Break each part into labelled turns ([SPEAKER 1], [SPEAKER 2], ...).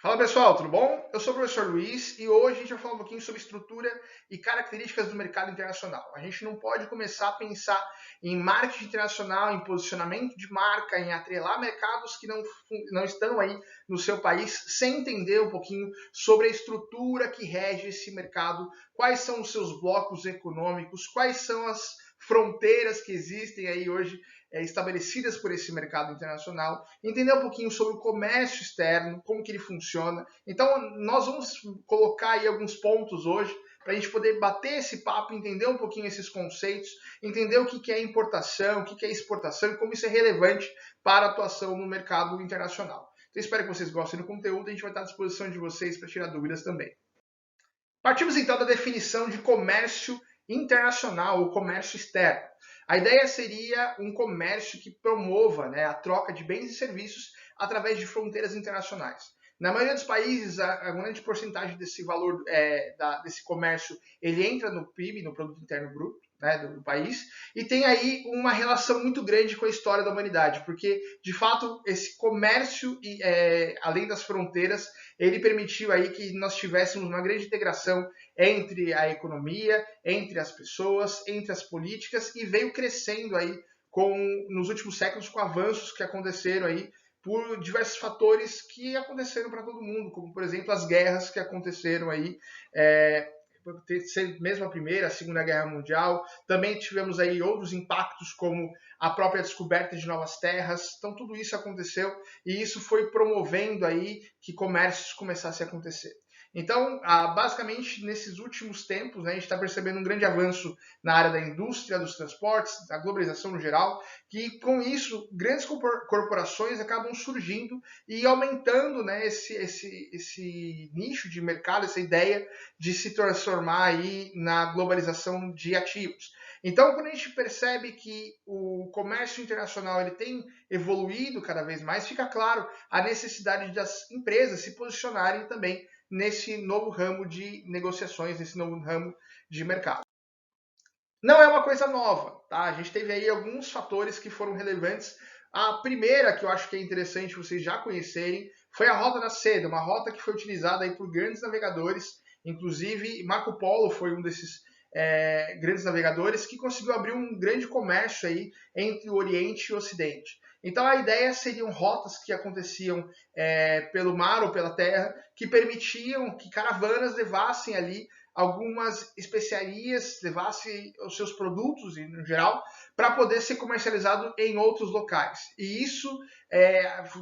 [SPEAKER 1] Fala pessoal, tudo bom? Eu sou o professor Luiz e hoje a gente vai falar um pouquinho sobre estrutura e características do mercado internacional. A gente não pode começar a pensar em marketing internacional, em posicionamento de marca, em atrelar mercados que não estão aí no seu país, sem entender um pouquinho sobre a estrutura que rege esse mercado, quais são os seus blocos econômicos, quais são as fronteiras que existem aí hoje estabelecidas por esse mercado internacional, entender um pouquinho sobre o comércio externo, como que ele funciona. Então, nós vamos colocar aí alguns pontos hoje para a gente poder bater esse papo, entender um pouquinho esses conceitos, entender o que é importação, o que é exportação e como isso é relevante para a atuação no mercado internacional. Então, espero que vocês gostem do conteúdo e a gente vai estar à disposição de vocês para tirar dúvidas também. Partimos então da definição de comércio internacional ou comércio externo. A ideia seria um comércio que promova, né, a troca de bens e serviços através de fronteiras internacionais. Na maioria dos países, a grande porcentagem desse valor desse comércio ele entra no PIB, no Produto Interno Bruto, né, do país, e tem aí uma relação muito grande com a história da humanidade, porque de fato esse comércio, além das fronteiras, ele permitiu aí que nós tivéssemos uma grande integração entre a economia, entre as pessoas, entre as políticas e veio crescendo aí nos últimos séculos com avanços que aconteceram aí por diversos fatores que aconteceram para todo mundo, como por exemplo as guerras que aconteceram aí, mesmo a Primeira, a Segunda Guerra Mundial. Também tivemos aí outros impactos, como a própria descoberta de novas terras. Então tudo isso aconteceu e isso foi promovendo aí que comércios começassem a acontecer. Então, basicamente, nesses últimos tempos, né, a gente está percebendo um grande avanço na área da indústria, dos transportes, da globalização no geral, que com isso grandes corporações acabam surgindo e aumentando, né, esse nicho de mercado, essa ideia de se transformar aí na globalização de ativos. Então, quando a gente percebe que o comércio internacional ele tem evoluído cada vez mais, fica claro a necessidade das empresas se posicionarem também nesse novo ramo de negociações, nesse novo ramo de mercado. Não é uma coisa nova, tá? A gente teve aí alguns fatores que foram relevantes. A primeira, que eu acho que é interessante vocês já conhecerem, foi a Rota da Seda, uma rota que foi utilizada aí por grandes navegadores, inclusive Marco Polo foi um desses grandes navegadores que conseguiu abrir um grande comércio aí entre o Oriente e o Ocidente. Então a ideia seriam rotas que aconteciam pelo mar ou pela terra, que permitiam que caravanas levassem ali algumas especiarias, levassem os seus produtos no geral para poder ser comercializado em outros locais. E isso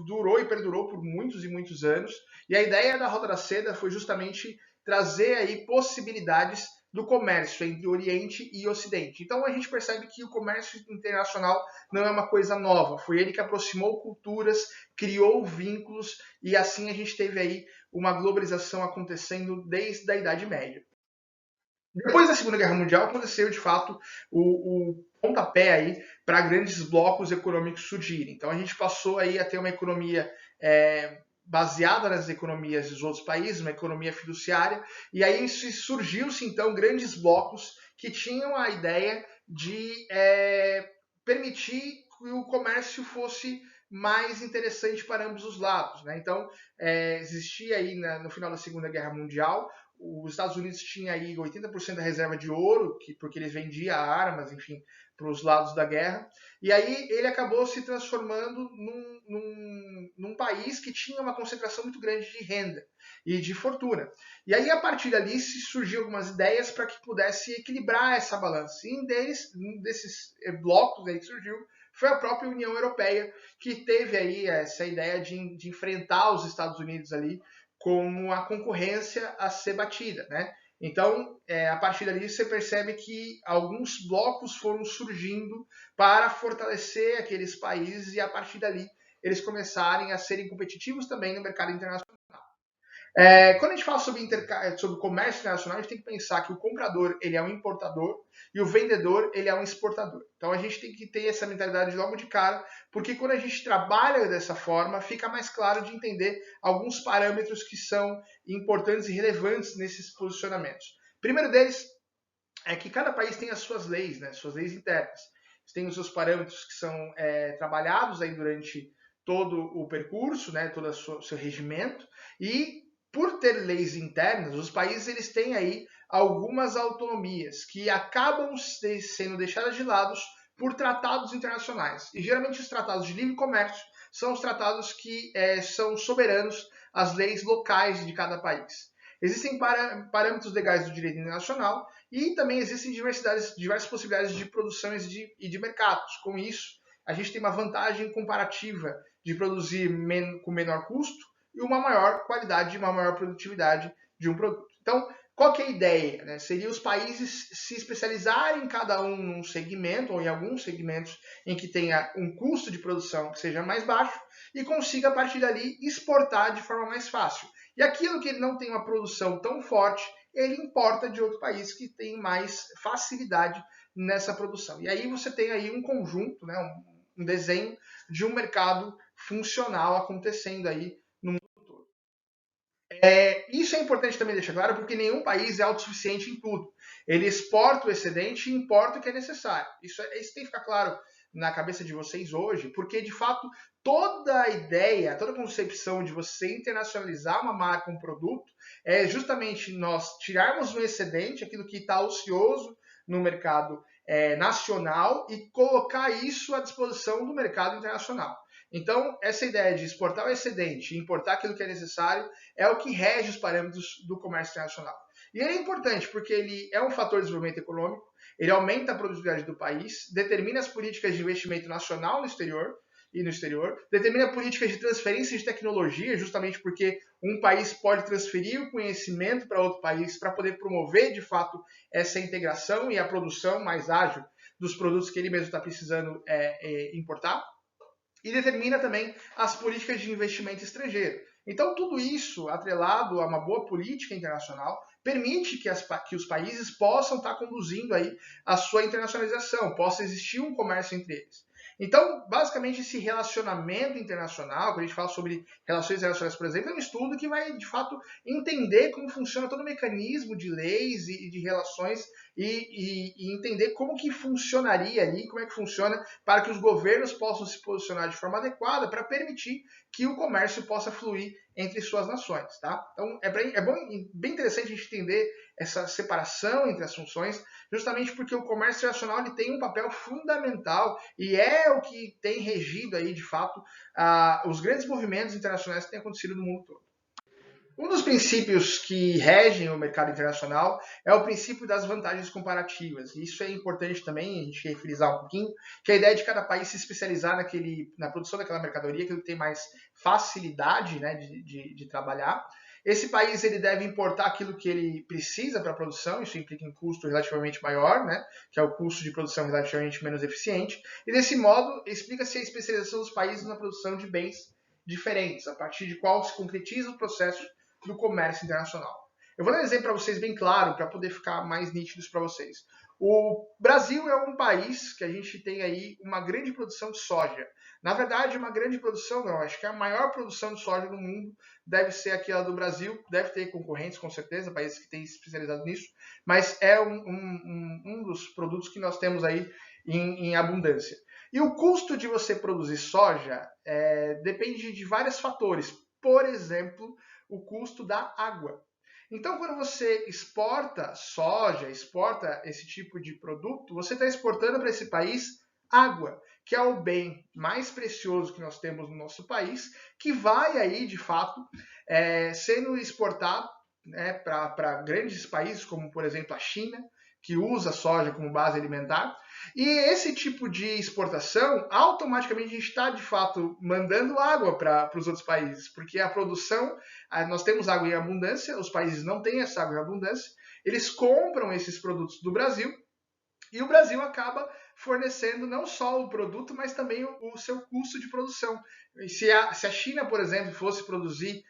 [SPEAKER 1] durou e perdurou por muitos e muitos anos. E a ideia da Rota da Seda foi justamente trazer aí possibilidades do comércio entre Oriente e Ocidente. Então a gente percebe que o comércio internacional não é uma coisa nova, foi ele que aproximou culturas, criou vínculos e assim a gente teve aí uma globalização acontecendo desde a Idade Média. Depois da Segunda Guerra Mundial aconteceu de fato o pontapé aí para grandes blocos econômicos surgirem. Então a gente passou aí a ter uma economia baseada nas economias dos outros países, uma economia fiduciária, e aí surgiu-se então grandes blocos que tinham a ideia de permitir que o comércio fosse mais interessante para ambos os lados. Né? Então, existia aí no final da Segunda Guerra Mundial, os Estados Unidos tinha aí 80% da reserva de ouro, porque eles vendiam armas, enfim, para os lados da guerra. E aí ele acabou se transformando num país que tinha uma concentração muito grande de renda e de fortuna. E aí, a partir dali, se surgiu algumas ideias para que pudesse equilibrar essa balança. E um desses blocos aí que surgiu foi a própria União Europeia, que teve aí essa ideia de enfrentar os Estados Unidos ali como a concorrência a ser batida, né? Então, a partir dali você percebe que alguns blocos foram surgindo para fortalecer aqueles países e a partir dali eles começarem a serem competitivos também no mercado internacional. Quando a gente fala sobre comércio internacional, a gente tem que pensar que o comprador ele é um importador e o vendedor ele é um exportador. Então a gente tem que ter essa mentalidade logo de cara, porque quando a gente trabalha dessa forma, fica mais claro de entender alguns parâmetros que são importantes e relevantes nesses posicionamentos. O primeiro deles é que cada país tem as suas leis, né, suas leis internas. Tem os seus parâmetros que são trabalhados aí durante todo o percurso, né, todo o seu regimento, e por ter leis internas, os países eles têm aí algumas autonomias que acabam sendo deixadas de lado por tratados internacionais. E geralmente os tratados de livre comércio são os tratados que são soberanos às leis locais de cada país. Existem parâmetros legais do direito internacional e também existem diversas possibilidades de produções e de mercados. Com isso, a gente tem uma vantagem comparativa de produzir com menor custo e uma maior qualidade, uma maior produtividade de um produto. Então, qual que é a ideia? Né? Seria os países se especializarem cada um num segmento ou em alguns segmentos em que tenha um custo de produção que seja mais baixo e consiga, a partir dali, exportar de forma mais fácil. E aquilo que ele não tem uma produção tão forte, ele importa de outro país que tem mais facilidade nessa produção. E aí você tem aí um conjunto, né, um desenho de um mercado funcional acontecendo aí no mundo todo. Isso é importante também deixar claro, porque nenhum país é autossuficiente em tudo. Ele exporta o excedente e importa o que é necessário. Isso tem que ficar claro na cabeça de vocês hoje, porque de fato toda a ideia, toda a concepção de você internacionalizar uma marca, um produto, é justamente nós tirarmos o excedente, aquilo que está ocioso no mercado nacional, e colocar isso à disposição do mercado internacional. Então, essa ideia de exportar o excedente e importar aquilo que é necessário é o que rege os parâmetros do comércio internacional. E ele é importante porque ele é um fator de desenvolvimento econômico, ele aumenta a produtividade do país, determina as políticas de investimento nacional no exterior, determina políticas de transferência de tecnologia, justamente porque um país pode transferir o conhecimento para outro país para poder promover, de fato, essa integração e a produção mais ágil dos produtos que ele mesmo está precisando importar. E determina também as políticas de investimento estrangeiro. Então, tudo isso, atrelado a uma boa política internacional, permite que os países possam estar conduzindo aí a sua internacionalização, possa existir um comércio entre eles. Então, basicamente, esse relacionamento internacional, quando a gente fala sobre relações internacionais, por exemplo, é um estudo que vai, de fato, entender como funciona todo o mecanismo de leis e de relações e entender como que funcionaria ali, como é que funciona para que os governos possam se posicionar de forma adequada para permitir que o comércio possa fluir entre suas nações, tá? Então, bem interessante a gente entender essa separação entre as funções, justamente porque o comércio internacional ele tem um papel fundamental e é o que tem regido aí, de fato, os grandes movimentos internacionais que têm acontecido no mundo todo. Um dos princípios que regem o mercado internacional é o princípio das vantagens comparativas. E isso é importante também, a gente quer frisar um pouquinho, que é a ideia de cada país se especializar na produção daquela mercadoria, que ele tem mais facilidade, né, de trabalhar. Esse país ele deve importar aquilo que ele precisa para a produção, isso implica um custo relativamente maior, né, que é o custo de produção relativamente menos eficiente. E desse modo, explica-se a especialização dos países na produção de bens diferentes, a partir de qual se concretiza o processo do comércio internacional. Eu vou dar um exemplo para vocês bem claro, para poder ficar mais nítidos para vocês. O Brasil é um país que a gente tem aí uma grande produção de soja. Na verdade, uma grande produção não, acho que a maior produção de soja do mundo deve ser aquela do Brasil, deve ter concorrentes com certeza, países que têm se especializado nisso, mas é um dos produtos que nós temos aí em abundância. E o custo de você produzir soja depende de vários fatores. Por exemplo, o custo da água. Então, quando você exporta soja, exporta esse tipo de produto, você está exportando para esse país água, que é o bem mais precioso que nós temos no nosso país, que vai aí, de fato, sendo exportado, né, para grandes países, como, por exemplo, a China, que usa soja como base alimentar. E esse tipo de exportação, automaticamente a gente está, de fato, mandando água para os outros países, porque a produção, nós temos água em abundância, os países não têm essa água em abundância, eles compram esses produtos do Brasil, e o Brasil acaba fornecendo não só o produto, mas também o seu custo de produção. E se a China, por exemplo, fosse produzir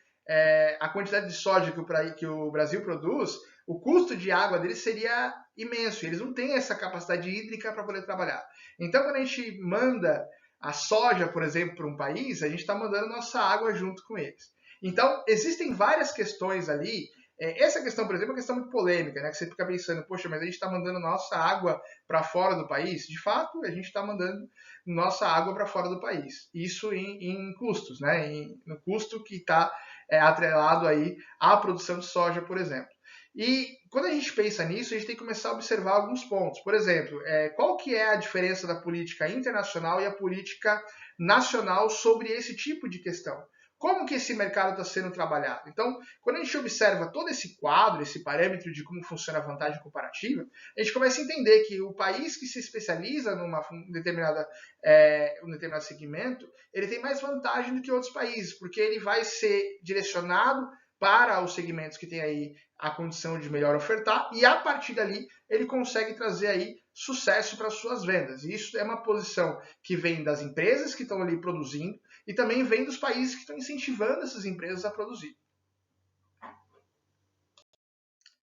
[SPEAKER 1] a quantidade de soja que o Brasil produz, o custo de água deles seria imenso. Eles não têm essa capacidade hídrica para poder trabalhar. Então, quando a gente manda a soja, por exemplo, para um país, a gente está mandando nossa água junto com eles. Então, existem várias questões ali Essa questão, por exemplo, é uma questão muito polêmica, né? Que você fica pensando, poxa, mas a gente está mandando nossa água para fora do país? De fato, a gente está mandando nossa água para fora do país. Isso em custos, né? No custo que está atrelado aí à produção de soja, por exemplo. E quando a gente pensa nisso, a gente tem que começar a observar alguns pontos. Por exemplo, qual que é a diferença da política internacional e a política nacional sobre esse tipo de questão? Como que esse mercado está sendo trabalhado? Então, quando a gente observa todo esse quadro, esse parâmetro de como funciona a vantagem comparativa, a gente começa a entender que o país que se especializa um determinado segmento, ele tem mais vantagem do que outros países, porque ele vai ser direcionado para os segmentos que têm aí a condição de melhor ofertar e a partir dali ele consegue trazer aí sucesso para suas vendas. E isso é uma posição que vem das empresas que estão ali produzindo e também vem dos países que estão incentivando essas empresas a produzir.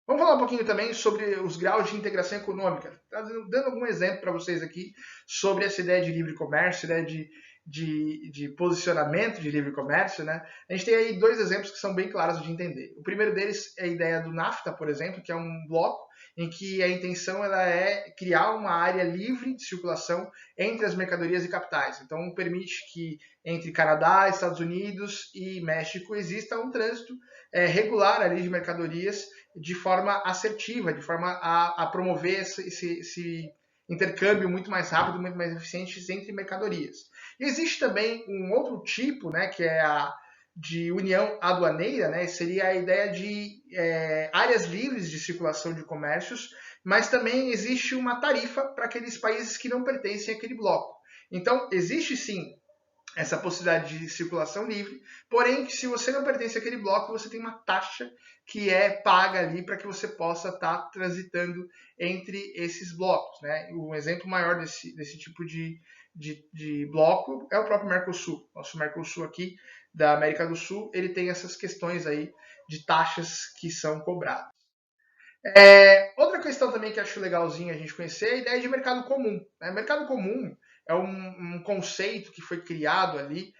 [SPEAKER 1] Vamos falar um pouquinho também sobre os graus de integração econômica, dando algum exemplo para vocês aqui sobre essa ideia de livre comércio, ideia de posicionamento de livre comércio, né? A gente tem aí dois exemplos que são bem claros de entender. O primeiro deles é a ideia do NAFTA, por exemplo, que é um bloco em que a intenção ela é criar uma área livre de circulação entre as mercadorias e capitais. Então, permite que entre Canadá, Estados Unidos e México exista um trânsito regular ali de mercadorias de forma assertiva, de forma a promover esse intercâmbio muito mais rápido, muito mais eficiente entre mercadorias. E existe também um outro tipo, né, que é a de união aduaneira, né, seria a ideia de áreas livres de circulação de comércios, mas também existe uma tarifa para aqueles países que não pertencem àquele bloco. Então, existe sim essa possibilidade de circulação livre, porém, se você não pertence àquele bloco, você tem uma taxa que é paga ali para que você possa estar transitando entre esses blocos. Né? Um exemplo maior desse tipo de bloco é o próprio Mercosul. Nosso Mercosul aqui da América do Sul, ele tem essas questões aí de taxas que são cobradas. Outra questão também que acho legalzinho a gente conhecer é a ideia de mercado comum. Né? Mercado comum é um conceito que foi criado ali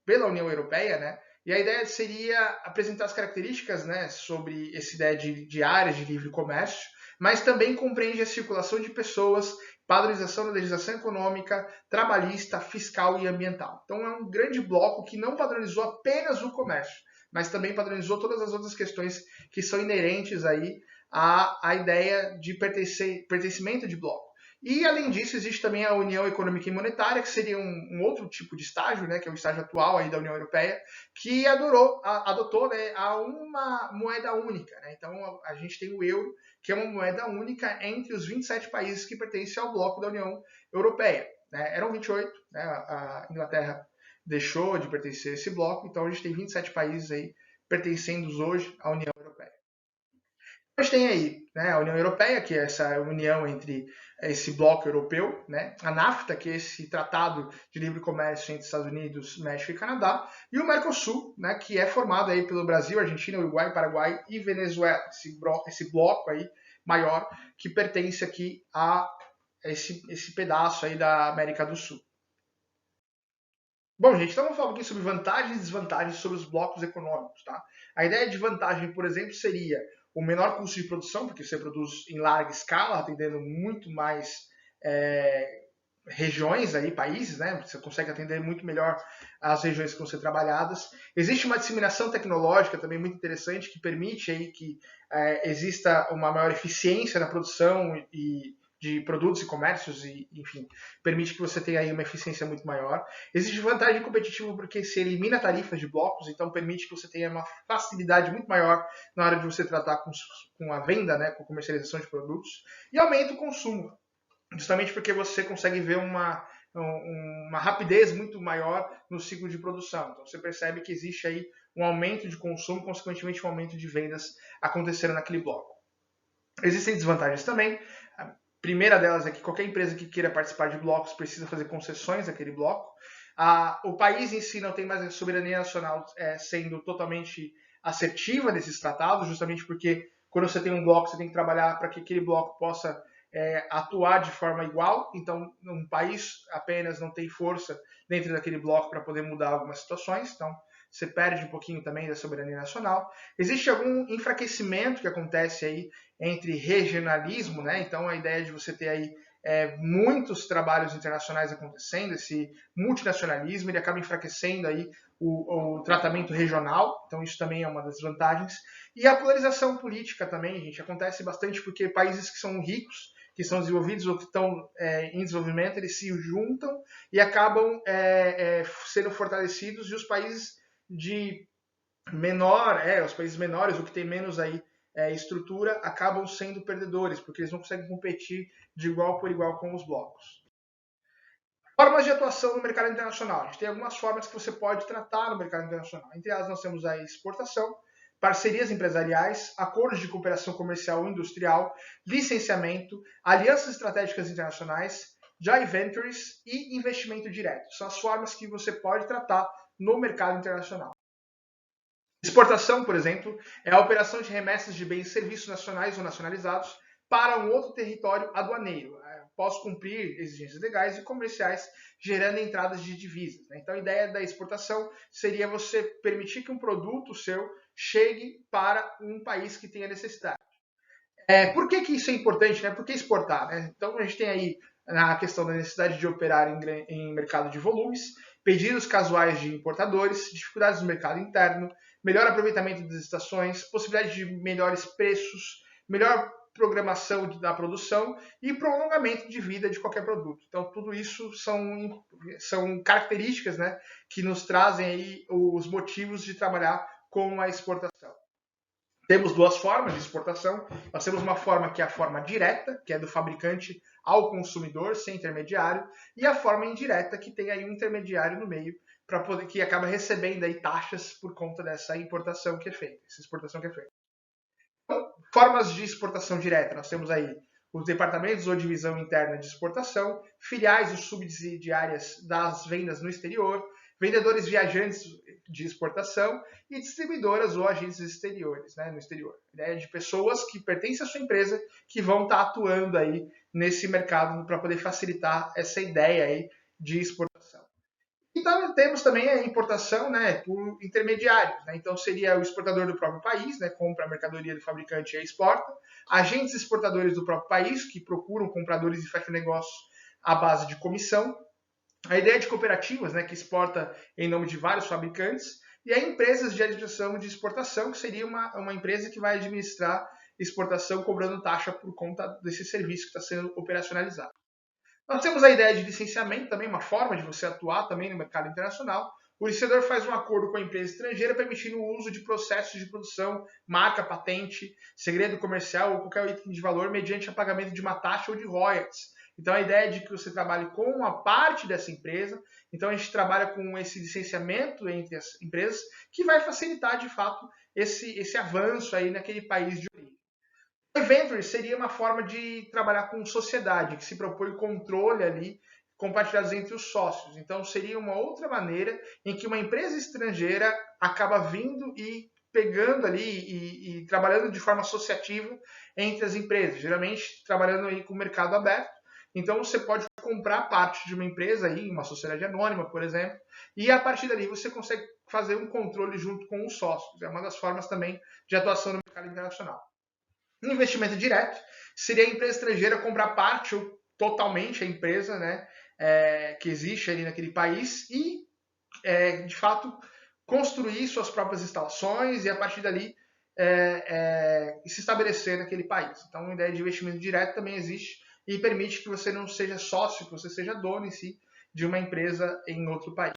[SPEAKER 1] pela União Europeia, né? E a ideia seria apresentar as características, né, sobre essa ideia de áreas de livre comércio, mas também compreende a circulação de pessoas, padronização da legislação econômica, trabalhista, fiscal e ambiental. Então é um grande bloco que não padronizou apenas o comércio, mas também padronizou todas as outras questões que são inerentes aí à ideia de pertencimento de bloco. E, além disso, existe também a União Econômica e Monetária, que seria um outro tipo de estágio, né, que é o estágio atual aí da União Europeia, que adotou né, a uma moeda única. Né? Então, a gente tem o euro, que é uma moeda única entre os 27 países que pertencem ao bloco da União Europeia. Né? Eram 28, né? A Inglaterra deixou de pertencer a esse bloco, então a gente tem 27 países aí pertencendo hoje à União Europeia. A gente tem aí né, a União Europeia, que é essa união entre esse bloco europeu, né, a NAFTA, que é esse tratado de livre comércio entre Estados Unidos, México e Canadá, e o Mercosul, né, que é formado aí pelo Brasil, Argentina, Uruguai, Paraguai e Venezuela, esse bloco aí maior que pertence aqui a esse pedaço aí da América do Sul. Bom, gente, então vamos falar um pouquinho sobre vantagens e desvantagens sobre os blocos econômicos, tá? A ideia de vantagem, por exemplo, seria o menor custo de produção, porque você produz em larga escala, atendendo muito mais regiões aí, países, né? Você consegue atender muito melhor as regiões que vão ser trabalhadas. Existe uma disseminação tecnológica também muito interessante que permite aí que exista uma maior eficiência na produção e de produtos e comércios e, enfim, permite que você tenha aí uma eficiência muito maior. Existe vantagem competitiva porque se elimina tarifas de blocos, então permite que você tenha uma facilidade muito maior na hora de você tratar com a venda, né, com a comercialização de produtos, e aumenta o consumo, justamente porque você consegue ver uma rapidez muito maior no ciclo de produção. Então você percebe que existe aí um aumento de consumo, consequentemente um aumento de vendas acontecendo naquele bloco. Existem desvantagens também. A primeira delas é que qualquer empresa que queira participar de blocos precisa fazer concessões àquele bloco. O país em si não tem mais a soberania nacional sendo totalmente assertiva nesses tratados, justamente porque quando você tem um bloco, você tem que trabalhar para que aquele bloco possa atuar de forma igual. Então, um país apenas não tem força dentro daquele bloco para poder mudar algumas situações. Então, você perde um pouquinho também da soberania nacional. Existe algum enfraquecimento que acontece aí entre regionalismo, né? Então a ideia de você ter aí muitos trabalhos internacionais acontecendo, esse multinacionalismo, ele acaba enfraquecendo aí o tratamento regional, então isso também é uma das vantagens. E a polarização política também, gente, acontece bastante porque países que são ricos, que são desenvolvidos ou que estão em desenvolvimento, eles se juntam e acabam sendo fortalecidos, e os países de os países menores, ou que têm menos aí estrutura, acabam sendo perdedores, porque eles não conseguem competir de igual por igual com os blocos. Formas de atuação no mercado internacional. A gente tem algumas formas que você pode tratar no mercado internacional. Entre elas, nós temos a exportação, parcerias empresariais, acordos de cooperação comercial e industrial, licenciamento, alianças estratégicas internacionais, joint ventures e investimento direto. São as formas que você pode tratar no mercado internacional. Exportação, por exemplo, é a operação de remessas de bens e serviços nacionais ou nacionalizados para um outro território aduaneiro, após cumprir exigências legais e comerciais, gerando entradas de divisas. Então, a ideia da exportação seria você permitir que um produto seu chegue para um país que tenha necessidade. Por que isso é importante? Por que exportar? Então, a gente tem aí a questão da necessidade de operar em mercado de volumes, pedidos casuais de importadores, dificuldades no mercado interno, melhor aproveitamento das estações, possibilidade de melhores preços, melhor programação da produção e prolongamento de vida de qualquer produto. Então, tudo isso são características, que nos trazem aí os motivos de trabalhar com a exportação. Temos duas formas de exportação. Nós temos uma forma que é a forma direta, que é do fabricante ao consumidor, sem intermediário, e a forma indireta, que tem aí um intermediário no meio, que acaba recebendo aí taxas por conta dessa importação que é feita, essa exportação que é feita. Então, formas de exportação direta, nós temos aí os departamentos ou divisão interna de exportação, filiais ou subsidiárias das vendas no exterior, vendedores viajantes de exportação e distribuidoras ou agentes exteriores, no exterior. A ideia de pessoas que pertencem à sua empresa que vão estar atuando aí nesse mercado para poder facilitar essa ideia aí de exportação. Então, temos também a importação por intermediários. Então, seria o exportador do próprio país, compra a mercadoria do fabricante e exporta. Agentes exportadores do próprio país, que procuram compradores e fecham negócios à base de comissão. A ideia de cooperativas, que exporta em nome de vários fabricantes. E aí, empresas de administração de exportação, que seria uma empresa que vai administrar exportação cobrando taxa por conta desse serviço que está sendo operacionalizado. Nós temos a ideia de licenciamento, também uma forma de você atuar também no mercado internacional. O licitador faz um acordo com a empresa estrangeira permitindo o uso de processos de produção, marca, patente, segredo comercial ou qualquer item de valor mediante o pagamento de uma taxa ou de royalties. Então, a ideia é de que você trabalhe com a parte dessa empresa. Então, a gente trabalha com esse licenciamento entre as empresas que vai facilitar, de fato, esse avanço aí naquele país de origem. O venture seria uma forma de trabalhar com sociedade, que se propõe controle ali, compartilhados entre os sócios. Então, seria uma outra maneira em que uma empresa estrangeira acaba vindo e pegando ali e trabalhando de forma associativa entre as empresas, geralmente trabalhando aí com o mercado aberto. Então, você pode comprar parte de uma empresa, aí, uma sociedade anônima, por exemplo, e a partir dali você consegue fazer um controle junto com os sócios. É uma das formas também de atuação no mercado internacional. Investimento direto seria a empresa estrangeira comprar parte ou totalmente a empresa que existe ali naquele país e, de fato, construir suas próprias instalações e, a partir dali, se estabelecer naquele país. Então, a ideia de investimento direto também existe e permite que você não seja sócio, que você seja dono em si de uma empresa em outro país.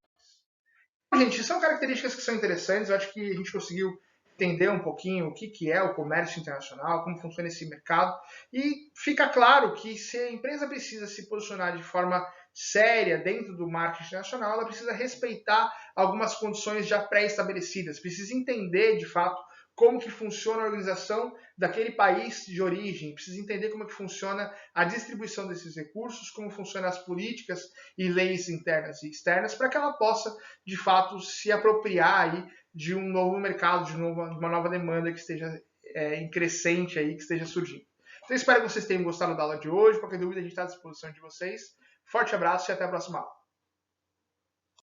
[SPEAKER 1] Bom, gente, são características que são interessantes. Eu acho que a gente conseguiu entender um pouquinho o que é o comércio internacional, como funciona esse mercado, e fica claro que se a empresa precisa se posicionar de forma séria dentro do marketing internacional, ela precisa respeitar algumas condições já pré-estabelecidas, precisa entender de fato como que funciona a organização daquele país de origem, precisa entender como que funciona a distribuição desses recursos, como funcionam as políticas e leis internas e externas, para que ela possa, de fato, se apropriar aí de um novo mercado, de uma nova demanda que esteja em crescente aí, que esteja surgindo. Então, espero que vocês tenham gostado da aula de hoje. Qualquer dúvida, a gente está à disposição de vocês. Forte abraço e até a próxima aula.